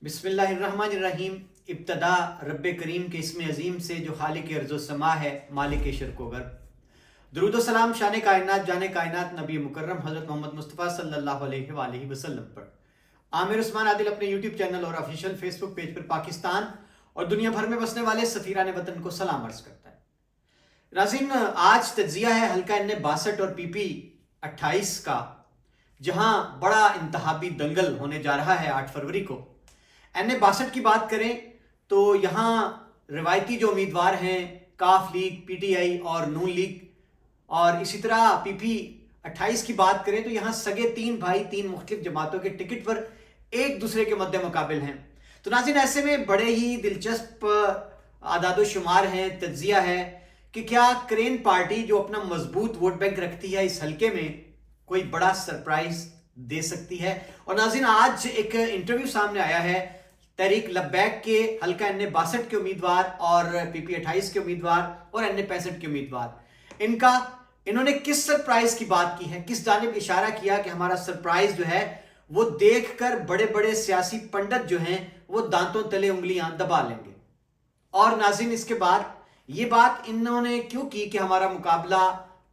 बिस्मिल्लाहिर्रहमानिर्रहीम। इब्तदा रब्बे करीम के इसमें अजीम से जो खालिक अर्ज़ समा है, मालिक शर्कोगर। दुरूद सलाम शान कायनात जाने कायनात नबी मुकर्रम हज़रत मोहम्मद मुस्तफ़ा सल्लल्लाहु अलैहि वसल्लम पर। आमिर उस्मान आदिल अपने यूट्यूब चैनल और ऑफिशियल फेसबुक पेज पर पाकिस्तान और दुनिया भर में बसने वाले सफ़ीरान वतन को सलाम अर्ज़ करता है। नाज़रीन, आज तज्ज़िया है हल्का एन 62 और PP 28 का, जहां बड़ा इंतहाबी दंगल होने जा रहा है 8 फरवरी को। एन 62 की बात करें तो यहाँ रिवायती जो उम्मीदवार हैं काफ लीग, PTI और नून लीग, और इसी तरह PP 28 की बात करें तो यहाँ सगे तीन भाई तीन मुख्तलिफ जमातों के टिकट पर एक दूसरे के मद्दे मुकाबिल हैं। तो नाज़रीन, ऐसे में बड़े ही दिलचस्प आदादो शुमार हैं, तज्जिया है कि क्या क्रेन पार्टी जो अपना मजबूत वोट बैंक रखती है इस हल्के में कोई बड़ा सरप्राइज दे सकती है। और नाज़रीन, आज एक इंटरव्यू सामने आया है तहरीक लब्बैक के हल्का एन 62 के उम्मीदवार और PP 28 के उम्मीदवार और एन 65 के उम्मीदवार, इन्होंने किस सरप्राइज की बात की है, किस जानिब इशारा किया कि हमारा सरप्राइज जो है वो देखकर बड़े बड़े सियासी पंडित जो हैं वो दांतों तले उंगलियां दबा लेंगे। और नाज़रीन, इसके बाद ये बात इन्होंने क्यों की कि हमारा मुकाबला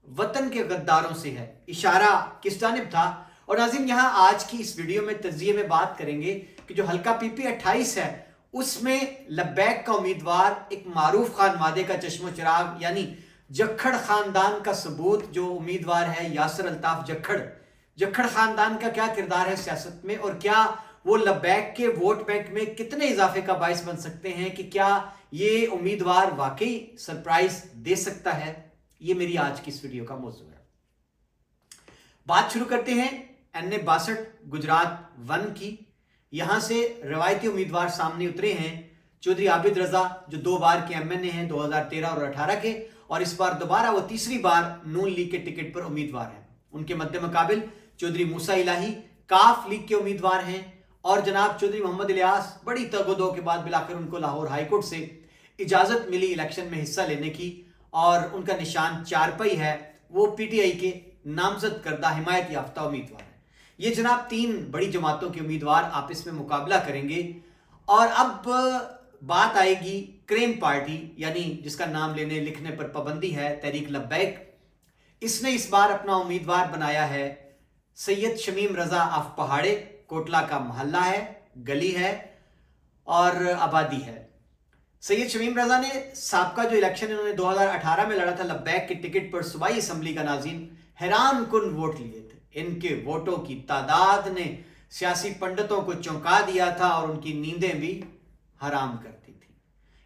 वतन के गद्दारों से है, इशारा किस जानिब था। और नाज़रीन, यहाँ आज की इस वीडियो में तज्जिये में बात करेंगे कि जो हल्का PP 28 है उसमें लब्बैक का उम्मीदवार एक मारूफ खानवादे का चश्मो चिराग यानी जक्खड़ खानदान का सबूत जो उम्मीदवार है यासर अल्ताफ जक्खड़ खानदान का क्या किरदार है सियासत में, और क्या वो लब्बैक के वोट बैंक में कितने इजाफे का बाइस बन सकते हैं, कि क्या ये उम्मीदवार वाकई सरप्राइज दे सकता है। ये मेरी आज की इस वीडियो का मौजू है। बात शुरू करते हैं एन 62 गुजरात 1 की। यहां से रवायती उम्मीदवार सामने उतरे हैं। चौधरी आबिद रजा जो 2 बार के MNA हैं 2013 और 18 के, और इस बार दोबारा वो तीसरी बार नून लीग के टिकट पर उम्मीदवार हैं। उनके मद्दे मुकाबिल चौधरी मूसा इलाही काफ लीग के उम्मीदवार हैं, और जनाब चौधरी मोहम्मद इलियास बड़ी तगदो के बाद मिलाकर उनको लाहौर हाईकोर्ट से इजाजत मिली इलेक्शन में हिस्सा लेने की, और उनका निशान चारपाई है। वो PTI के नामजद करदा हिमायत याफ्ता उम्मीदवार है। ये जनाब 3 बड़ी जमातों के उम्मीदवार आपस में मुकाबला करेंगे। और अब बात आएगी क्रेन पार्टी यानी जिसका नाम लेने लिखने पर पाबंदी है, तहरीक लब्बैक। इसने इस बार अपना उम्मीदवार बनाया है सैयद शमीम रजा ऑफ पहाड़े। कोटला का मोहल्ला है, गली है और आबादी है। सैयद शमीम रजा ने साबका जो इलेक्शन इन्होंने 2018 में लड़ा था लब्बैक के टिकट पर सूबाई असम्बली का, नाज़रीन हैरान कुन वोट लिए थे। इनके वोटों की तादाद ने सियासी पंडितों को चौंका दिया था और उनकी नींदें भी हराम करती थी।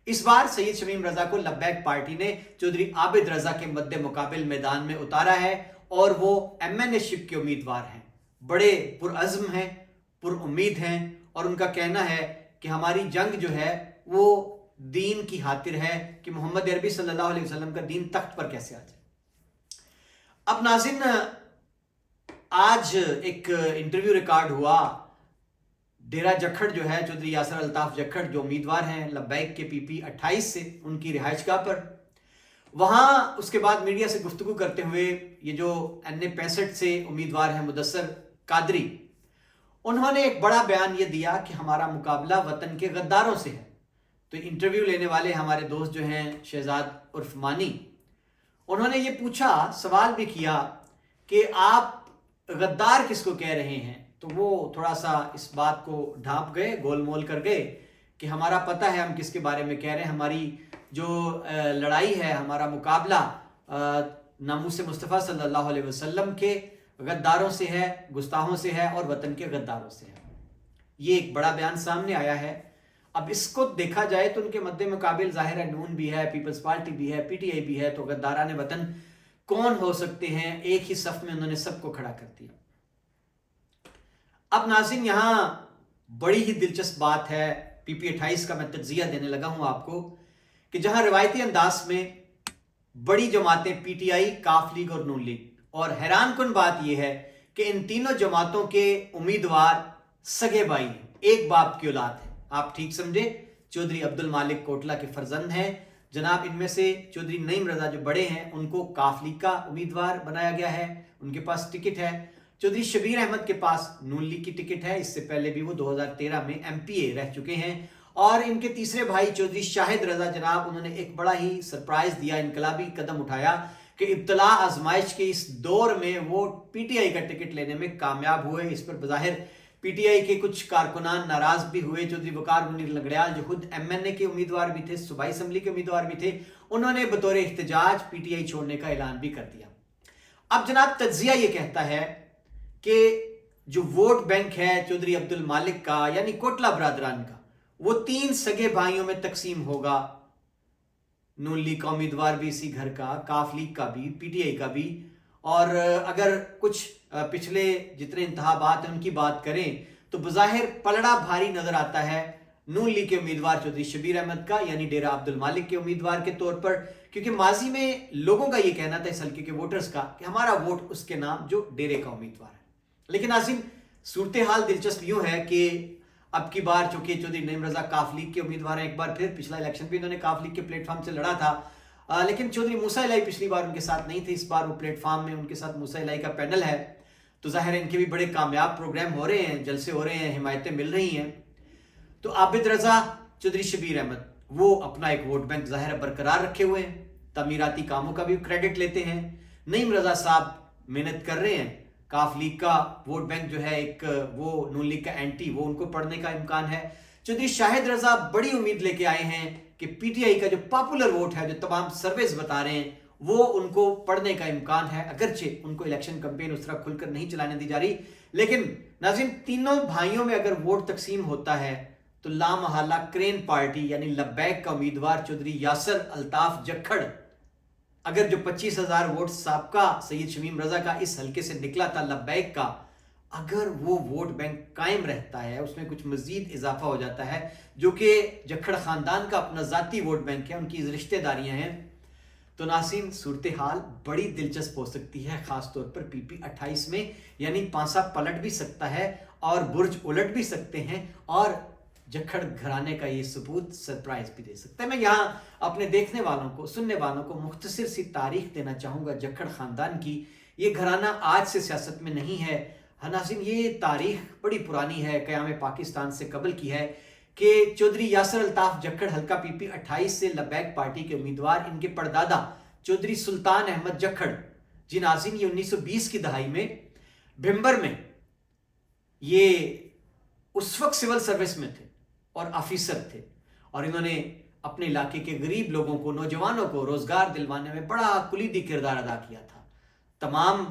इस बार सैयद शमीम रजा को लब्बैक पार्टी ने चौधरी आबिद रजा के मद्दे मुकाबिल मैदान में उतारा है, और वो MNA शिप के उम्मीदवार हैं। बड़े पुरअज़्म हैं, पुरउम्मीद हैं, और उनका कहना है कि हमारी जंग जो है वो दीन की खातिर है कि मोहम्मद अरबी सल्लल्लाहु अलैहि वसल्लम का दीन तख्त पर कैसे आ जाए। अब नाज़रीन, आज एक इंटरव्यू रिकॉर्ड हुआ डेरा जक्खड़ जो है चौधरी यासर अल्ताफ जक्खड़ जो उम्मीदवार हैं लब्बैक के PP 28 से, उनकी रिहाइशगाह पर। वहां उसके बाद मीडिया से गुफ्तगू करते हुए ये जो एन 65 से उम्मीदवार हैं मुदस्सर कादरी, उन्होंने एक बड़ा बयान ये दिया कि हमारा मुकाबला वतन के गद्दारों से है। तो इंटरव्यू लेने वाले हमारे दोस्त जो हैं शहजाद उर्फ मानी, उन्होंने ये पूछा, सवाल भी किया कि आप गद्दार किसको कह रहे हैं। तो वो थोड़ा सा इस बात को ढांप गए, गोलमोल कर गए कि हमारा पता है हम किसके बारे में कह रहे हैं। हमारी जो लड़ाई है, हमारा मुकाबला नामूस मुस्तफ़ा सल्लल्लाहु अलैहि वसल्लम के गद्दारों से है, गुस्ताहों से है और वतन के गद्दारों से है। ये एक बड़ा बयान सामने आया है। अब इसको देखा जाए तो उनके मद्दे मुकाबिल जाहिर है नून भी है, पीपल्स पार्टी भी है, PTI भी है। तो गद्दाराने वतन कौन हो सकते हैं? एक ही सफ में उन्होंने सबको खड़ा कर दिया। अब नाज़रीन, यहां बड़ी ही दिलचस्प बात है, PP 28 का मैं तज्जिया देने लगा हूं आपको, कि जहां रिवायती अंदाज में बड़ी जमातें PTI, काफ लीग और नून लीग, और हैरान कुन बात यह है कि इन तीनों जमातों के उम्मीदवार सगे भाई हैं, एक बाप की औलाद है। आप ठीक समझे, चौधरी अब्दुल मालिक कोटला के फर्जंद हैं। जनाब इनमें से चौधरी नईम रजा जो बड़े हैं उनको काफ लीग का उम्मीदवार बनाया गया है, उनके पास टिकट है। चौधरी शबीर अहमद के पास नून लीग की टिकट है। इससे पहले भी वो 2013 में एमपीए रह चुके हैं। और इनके तीसरे भाई चौधरी शाहिद रजा जनाब, उन्होंने एक बड़ा ही सरप्राइज दिया, इनकलाबी कदम उठाया कि इब्तला आजमाइश के इस दौर में वो पीटीआई का टिकट लेने में कामयाब हुए। इस पर बज़ाहिर पीटीआई के कुछ कारकुनान नाराज भी हुए। चौधरी वकार मुनीर लंगड़ियाल जो खुद एमएनए के उम्मीदवार भी थे, सूबाई असम्बली के उम्मीदवार भी थे, उन्होंने बतौर एहतजाज पीटीआई छोड़ने का ऐलान भी कर दिया। अब जनाब तज्जिया ये कहता है कि जो वोट बैंक है चौधरी अब्दुल मालिक का यानी कोटला बरादरान का, वो 3 सगे भाइयों में तकसीम होगा। नून लीग का उम्मीदवार भी इसी घर का, काफ लीग का भी, पीटीआई का भी। और अगर कुछ पिछले जितने इंतखाबात हैं उनकी बात करें तो बज़ाहिर पलड़ा भारी नजर आता है नून लीग के उम्मीदवार चौधरी शबीर अहमद का यानी डेरा अब्दुल मालिक के उम्मीदवार के तौर पर, क्योंकि माजी में लोगों का ये कहना था इस हल्के के वोटर्स का कि हमारा वोट उसके नाम जो डेरे का उम्मीदवार है। लेकिन नाज़रीन, सूरत हाल दिलचस्प यूं है कि अब की बार चूंकि चौधरी नईम रजा काफ लीग के उम्मीदवार हैं, एक बार फिर पिछला इलेक्शन भी इन्होंने काफ लीग के प्लेटफॉर्म से लड़ा था, लेकिन चौधरी मूसा इलाही पिछली बार उनके साथ नहीं थे। इस बार वो प्लेटफॉर्म में उनके साथ मूसा इलाही का पैनल है, तो जाहिर है इनके भी बड़े कामयाब प्रोग्राम हो रहे हैं, जलसे हो रहे हैं, हिमायतें मिल रही हैं। तो आबिद रजा, चौधरी शबीर अहमद, वो अपना एक वोट बैंक जाहिर बरकरार रखे हुए हैं, तमीराती कामों का भी क्रेडिट लेते हैं। नईम रजा साहब मेहनत कर रहे हैं, काफ लीग का वोट बैंक जो है एक वो नून लीग का एंटी, वो उनको पढ़ने का इम्कान है। चौधरी शाहिद रजा बड़ी उम्मीद लेके आए हैं कि पीटीआई का जो पॉपुलर वोट है, जो तमाम सर्वेस बता रहे हैं, वो उनको पढ़ने का इम्कान है, अगरचे उनको इलेक्शन कैंपेन उस तरह खुलकर नहीं चलाने दी जा रही। लेकिन नाज़रीन, तीनों भाइयों में अगर वोट तकसीम होता है तो लामहला क्रेन पार्टी यानी लब्बैक का उम्मीदवार चौधरी यासर अल्ताफ जखड़, अगर जो 25,000 वोट साबका सैयद शमीम रजा का इस हल्के से निकला था लब्बैक का, अगर वो वोट बैंक कायम रहता है, उसमें कुछ मजीद इजाफा हो जाता है, जो कि जखड़ खानदान का अपना जाती वोट बैंक है, उनकी रिश्तेदारियां हैं, तो नाज़रीन सूरत हाल बड़ी दिलचस्प हो सकती है, खासतौर पर पीपी 28 में। यानी पांसा पलट भी सकता है और बुर्ज उलट भी सकते हैं और जखड़ घराने का ये सबूत सरप्राइज भी दे सकता है। मैं यहाँ अपने देखने वालों को, सुनने वालों को मुख्तसर सी तारीख देना चाहूँगा जखड़ खानदान की। ये घराना आज से सियासत में नहीं है नाज़रीन, ये तारीख बड़ी पुरानी है, क़याम पाकिस्तान से कबल की है कि चौधरी यासर अल्ताफ जखड़ हल्का पीपी 28 से लब्बैक पार्टी के उम्मीदवार, इनके परदादा चौधरी सुल्तान अहमद जखड़, जी नाज़रीन, ये 1920 की दहाई में भिंबर में ये उस वक्त सिविल सर्विस में थे और ऑफिसर थे, और इन्होंने अपने इलाके के गरीब लोगों को, नौजवानों को रोजगार दिलवाने में बड़ा कुलीदी किरदार अदा किया था। तमाम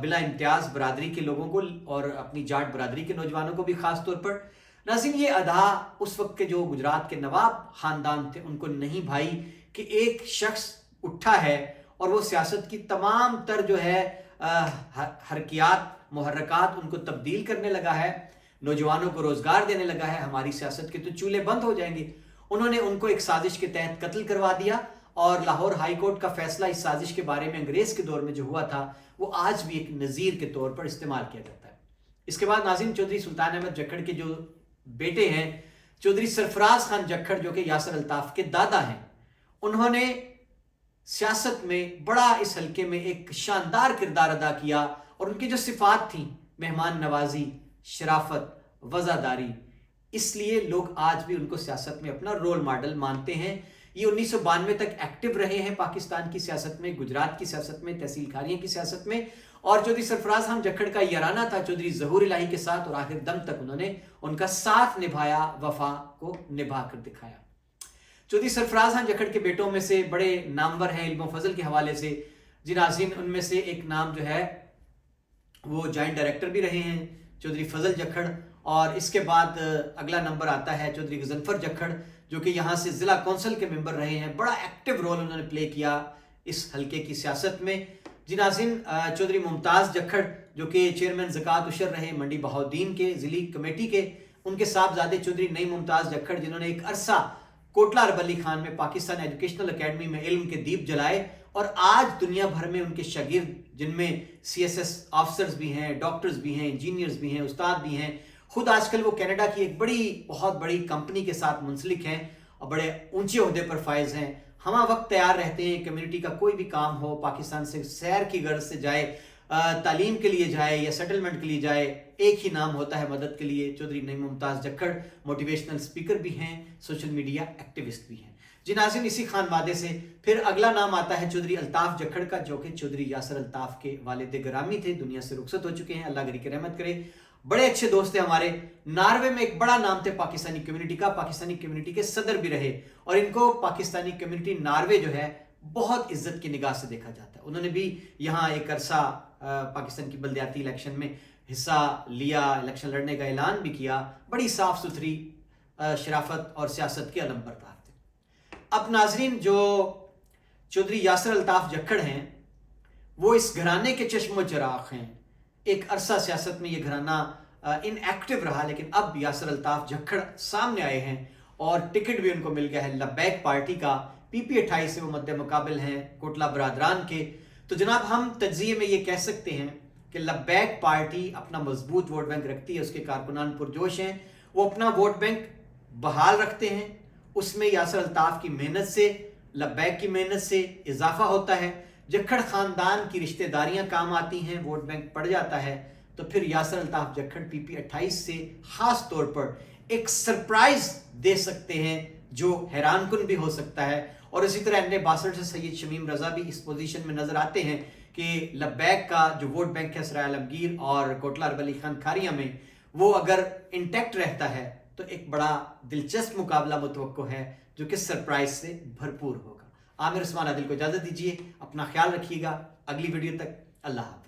बिला इम्तियाज बरादरी के लोगों को और अपनी जाट बरादरी के नौजवानों को भी खास तौर पर। नाज़रीन, ये अदा उस वक्त के जो गुजरात के नवाब खानदान थे उनको नहीं भाई कि एक शख्स उठा है और वो सियासत की तमाम तर जो है हरकियात, मुहर्रकात उनको तब्दील करने लगा है, नौजवानों को रोजगार देने लगा है, हमारी सियासत के तो चूल्हे बंद हो जाएंगे। उन्होंने उनको एक साजिश के तहत कत्ल करवा दिया और लाहौर हाई कोर्ट का फैसला इस साजिश के बारे में अंग्रेज के दौर में जो हुआ था वो आज भी एक नज़ीर के तौर पर इस्तेमाल किया जाता है। इसके बाद नाज़रीन, चौधरी सुल्तान अहमद जखड़ के जो बेटे हैं चौधरी सरफराज खान जखड़, जो कि यासर अल्ताफ के दादा हैं, उन्होंने सियासत में बड़ा इस हल्के में एक शानदार किरदार अदा किया और उनकी जो सिफात थी, मेहमान नवाजी, शराफत, वज़ादारी, इसलिए लोग आज भी उनको सियासत में अपना रोल मॉडल मानते हैं। ये 1992 तक एक्टिव रहे हैं पाकिस्तान की सियासत में, गुजरात की सियासत में, तहसील खारियों की सियासत में, और चौधरी सरफराज खान जखड़ का याराना था चौधरी ज़हूर इलाही के साथ, और आखिर दम तक उन्होंने उनका साथ निभाया, वफा को निभा कर दिखाया। चौधरी सरफराज खान जखड़ के बेटों में से बड़े नामवर हैं इल्म फजल के हवाले से, जी नाज़रीन, उनमें से एक नाम जो है वो जॉइंट डायरेक्टर भी रहे हैं चौधरी फजल जखड़, और इसके बाद अगला नंबर आता है चौधरी गजनफर जखड़, जो कि यहाँ से ज़िला कौंसिल के मेंबर रहे हैं। बड़ा एक्टिव रोल उन्होंने प्ले किया इस हल्के की सियासत में। जी नाज़रीन, चौधरी मुमताज़ जखड़, जो कि चेयरमैन ज़कात उशर रहे मंडी बहाउद्दीन के ज़िली कमेटी के, उनके साहबजादे चौधरी नईम मुमताज़ जखड़, जिन्होंने एक अरसा कोटला अरबली खान में पाकिस्तान एजुकेशनल अकेडमी में इल्म के दीप जलाए, और आज दुनिया भर में उनके शागिर्द, जिनमें CSS ऑफिसर्स भी हैं, डॉक्टर्स भी हैं, इंजीनियर्स भी हैं, उस्ताद भी हैं, खुद आजकल वो कनाडा की एक बहुत बड़ी कंपनी के साथ मुंसलिक हैं और बड़े ऊंचे ओहदे पर फायज हैं। हम वक्त तैयार रहते हैं, कम्युनिटी का कोई भी काम हो, पाकिस्तान से सैर की गर्ज से जाए, तालीम के लिए जाए या सेटलमेंट के लिए जाए, एक ही नाम होता है मदद के लिए। चौधरी नईम मुमताज़ जक्खड़ मोटिवेशनल स्पीकर भी हैं, सोशल मीडिया एक्टिविस्ट भी हैं। जी नाज़रीन, इसी खान वादे से फिर अगला नाम आता है चौधरी अल्ताफ़ जक्खड़ का, जो कि चौधरी यासर अल्ताफ़ के वालिद गिरामी थे, दुनिया से रुखसत हो चुके हैं, अल्लाह गनी की रहमत करे। बड़े अच्छे दोस्त थे हमारे। नॉर्वे में एक बड़ा नाम थे पाकिस्तानी कम्युनिटी का, पाकिस्तानी कम्युनिटी के सदर भी रहे, और इनको पाकिस्तानी कम्युनिटी नॉर्वे जो है बहुत इज्जत की निगाह से देखा जाता है। उन्होंने भी यहाँ एक अरसा पाकिस्तान की बल्दियाती इलेक्शन में हिस्सा लिया, इलेक्शन लड़ने का ऐलान भी किया। बड़ी साफ सुथरी शराफत और सियासत के अलम बरदार थे। अब नाजरीन, जो चौधरी यासर अल्ताफ़ जक्खड़ हैं वो इस घराने के चश्मो चिराग हैं। एक अरसा सियासत में ये घराना इनएक्टिव रहा, लेकिन अब यासर अल्ताफ़ जक्खड़ सामने आए हैं और टिकट भी उनको मिल गया है लब्बैक पार्टी का। PP28 से वो मद्दे मुकाबिल हैं कोटला बरादरान के। तो जनाब, हम तज्ज़िये में ये कह सकते हैं कि लब्बैक पार्टी अपना मजबूत वोट बैंक रखती है, उसके कारकुनान पुरजोश हैं, वो अपना वोट बैंक बहाल रखते हैं। उसमें यासर अल्ताफ़ की मेहनत से, लब्बैक की मेहनत से इजाफा होता है। जक्खड़ ख़ानदान की रिश्तेदारियाँ काम आती हैं, वोट बैंक बढ़ जाता है। तो फिर यासर अल्ताफ़ जक्खड़ PP28 से ख़ास तौर पर एक सरप्राइज़ दे सकते हैं जो हैरानकुन भी हो सकता है। और इसी तरह NA62 से सैयद शमीम रज़ा भी इस पोजीशन में नजर आते हैं कि लब्बैक का जो वोट बैंक है सराय आलमगीर और कोटला अरब अली खान खारिया में, वो अगर इंटैक्ट रहता है तो एक बड़ा दिलचस्प मुकाबला मुतवक्को है जो कि सरप्राइज से भरपूर होगा। आमिर उस्मान आदिल को इजाज़त दीजिए, अपना ख्याल रखिएगा। अगली वीडियो तक अल्लाह हाफ़िज़।